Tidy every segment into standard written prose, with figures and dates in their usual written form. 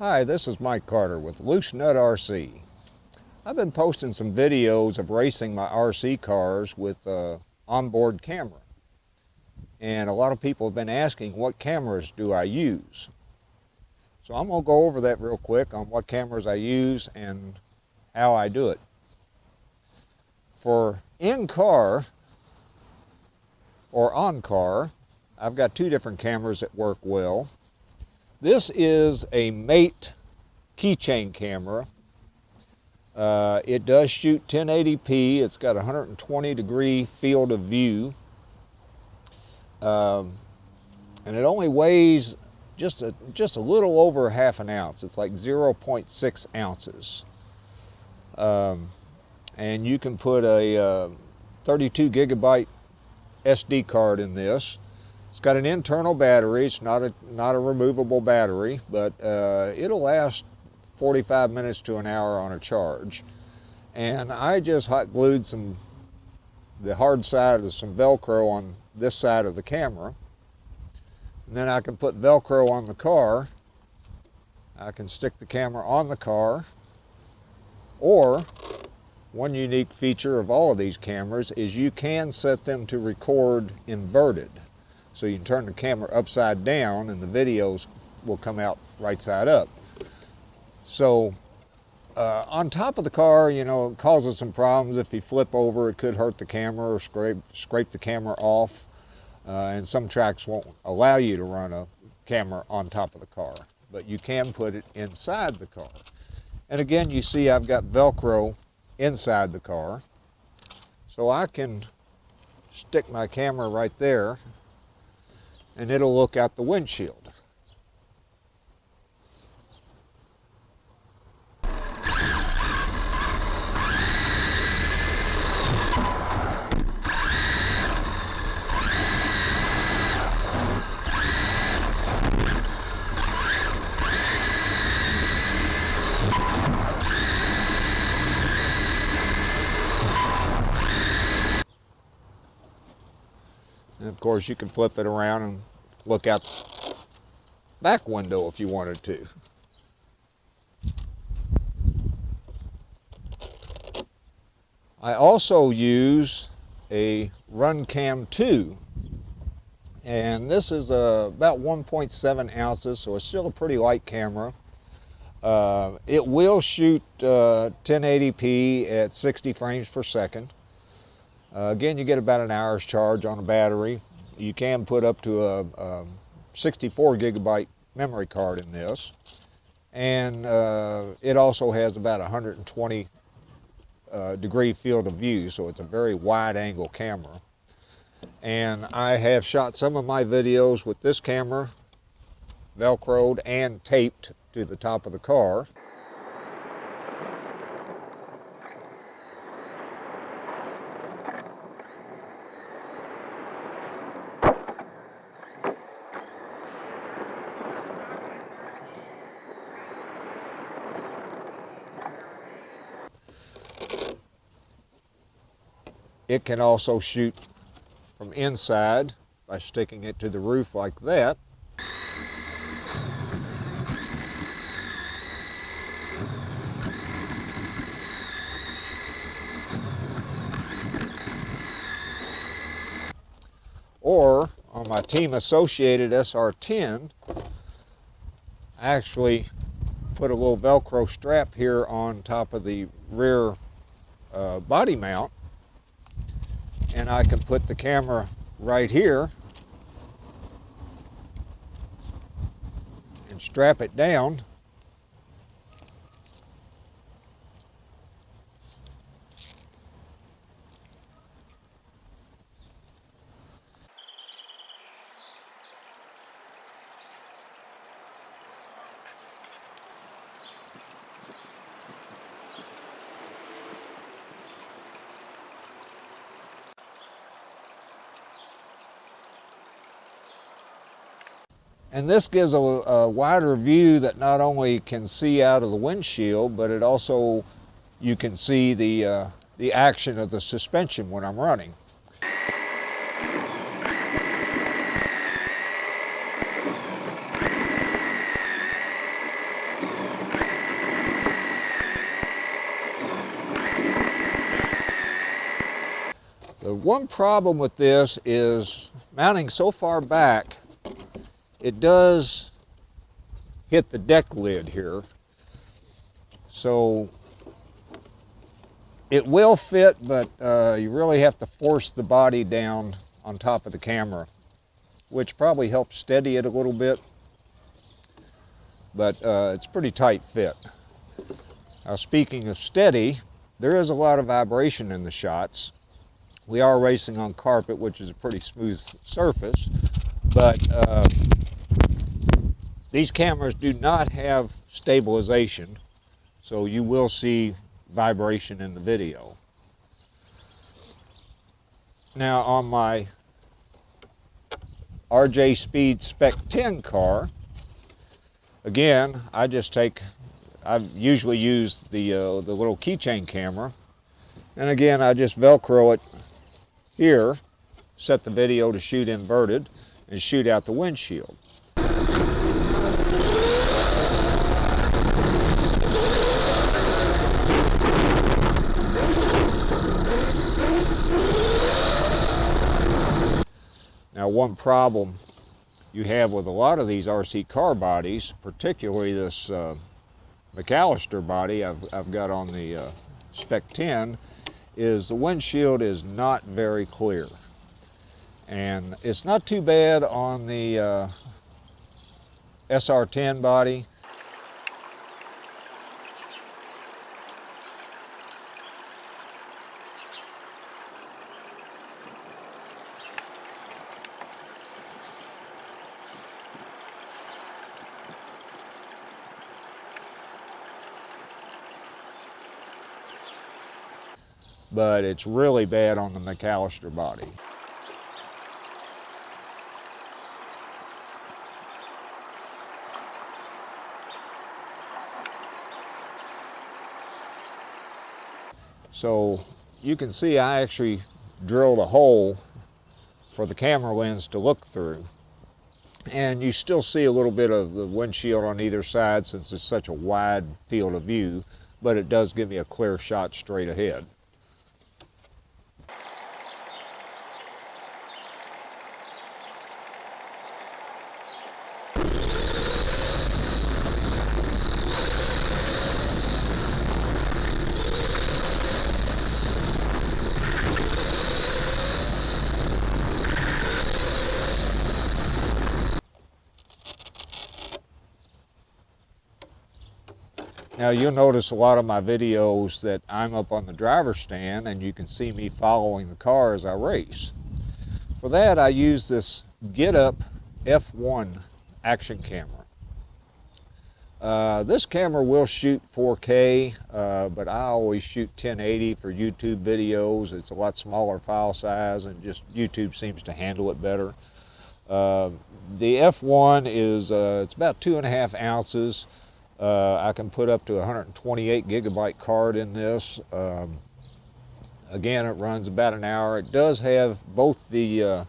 Hi, this is Mike Carter with Loose Nut RC. I've been posting some videos of racing my RC cars with onboard camera. And a lot of people have been asking, what cameras do I use? So I'm going to go over that real quick on what cameras I use and how I do it. For in-car or on-car, I've got two different cameras that work well. This is a Mate keychain camera. It does shoot 1080p. It's got a 120-degree field of view. And it only weighs just a little over half an ounce. It's like 0.6 ounces. And you can put a 32 gigabyte SD card in this. It's got an internal battery. It's not a removable battery, but it'll last 45 minutes to an hour on a charge. And I just hot glued the hard side of some Velcro on this side of the camera. And then I can put Velcro on the car. I can stick the camera on the car. Or one unique feature of all of these cameras is you can set them to record inverted. So you can turn the camera upside down and the videos will come out right side up. So on top of the car, you know, it causes some problems. If you flip over, it could hurt the camera or scrape the camera off. And some tracks won't allow you to run a camera on top of the car, but you can put it inside the car. And again, you see I've got Velcro inside the car. So I can stick my camera right there and it'll look out the windshield. And of course you can flip it around and look out the back window if you wanted to. I also use a RunCam 2, and this is about 1.7 ounces, so it's still a pretty light camera. It will shoot 1080p at 60 frames per second. Again, you get about an hour's charge on a battery. You can put up to a 64 gigabyte memory card in this. And it also has about 120 degree field of view, so it's a very wide angle camera. And I have shot some of my videos with this camera Velcroed and taped to the top of the car. It can also shoot from inside by sticking it to the roof like that. Or on my Team Associated SR10, I actually put a little Velcro strap here on top of the rear body mount. And I can put the camera right here and strap it down. And this gives a wider view that not only can see out of the windshield, but it also, you can see the action of the suspension when I'm running. The one problem with this is mounting so far back, it does hit the deck lid here. So it will fit, but you really have to force the body down on top of the camera, which probably helps steady it a little bit, but it's pretty tight fit. Now, speaking of steady, there is a lot of vibration in the shots. We are racing on carpet, which is a pretty smooth surface, but these cameras do not have stabilization, so you will see vibration in the video. Now, on my RJ Speed Spec 10 car, again, I usually use the little keychain camera, and again, I just Velcro it here, set the video to shoot inverted, and shoot out the windshield. Now, one problem you have with a lot of these RC car bodies, particularly this McAllister body I've got on the Spec 10, is the windshield is not very clear. And it's not too bad on the SR10 body. But it's really bad on the McAllister body. So you can see I actually drilled a hole for the camera lens to look through. And you still see a little bit of the windshield on either side since it's such a wide field of view, but it does give me a clear shot straight ahead. Now, you'll notice a lot of my videos that I'm up on the driver's stand and you can see me following the car as I race. For that, I use this Get Up F1 action camera. This camera will shoot 4K, but I always shoot 1080 for YouTube videos. It's a lot smaller file size and just YouTube seems to handle it better. The F1 is it's about 2.5 ounces. I can put up to a 128 gigabyte card in this. Again, it runs about an hour. It does have both the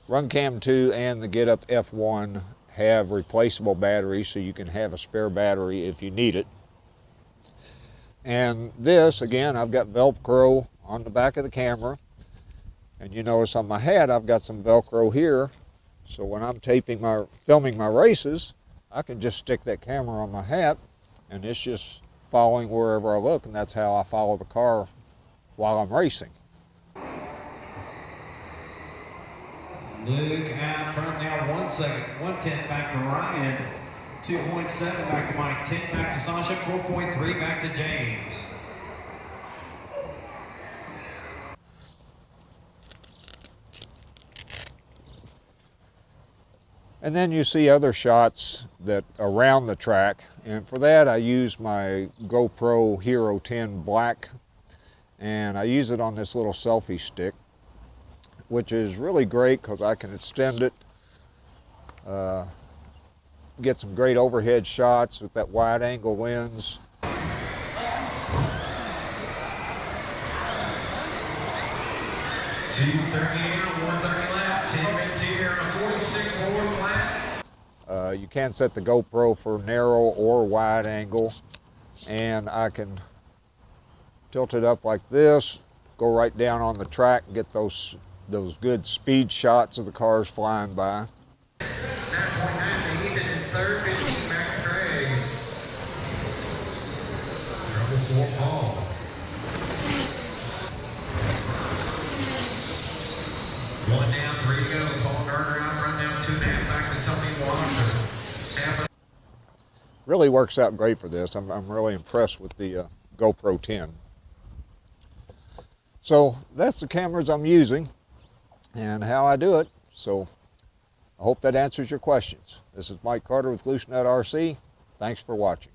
RunCam 2 and the Get Up F1 have replaceable batteries, so you can have a spare battery if you need it. And this, again, I've got Velcro on the back of the camera. And you notice on my hat, I've got some Velcro here. So when I'm filming my races, I can just stick that camera on my hat and it's just following wherever I look, and that's how I follow the car while I'm racing. Luke out front now, 1 second, 1:10 back to Ryan, 2.7 back to Mike, 10 back to Sasha, 4.3 back to James. And then you see other shots that around the track, and for that I use my GoPro Hero 10 Black, and I use it on this little selfie stick, which is really great because I can extend it, get some great overhead shots with that wide angle lens. 2:38 on 130 left, 10 minutes here, 46 forward flat. You can set the GoPro for narrow or wide angle, and I can tilt it up like this go right down on the track and get those good speed shots of the cars flying by. 9.9 to Ethan in third, 15 back to Craig. Trouble for Paul. One down, 3 to go. Paul Gardner out front, down 2.5 back to Tony Walker. Really works out great for this. I'm really impressed with the GoPro 10. So that's the cameras I'm using and how I do it. So I hope that answers your questions. This is Mike Carter with Loose Nut RC. Thanks for watching.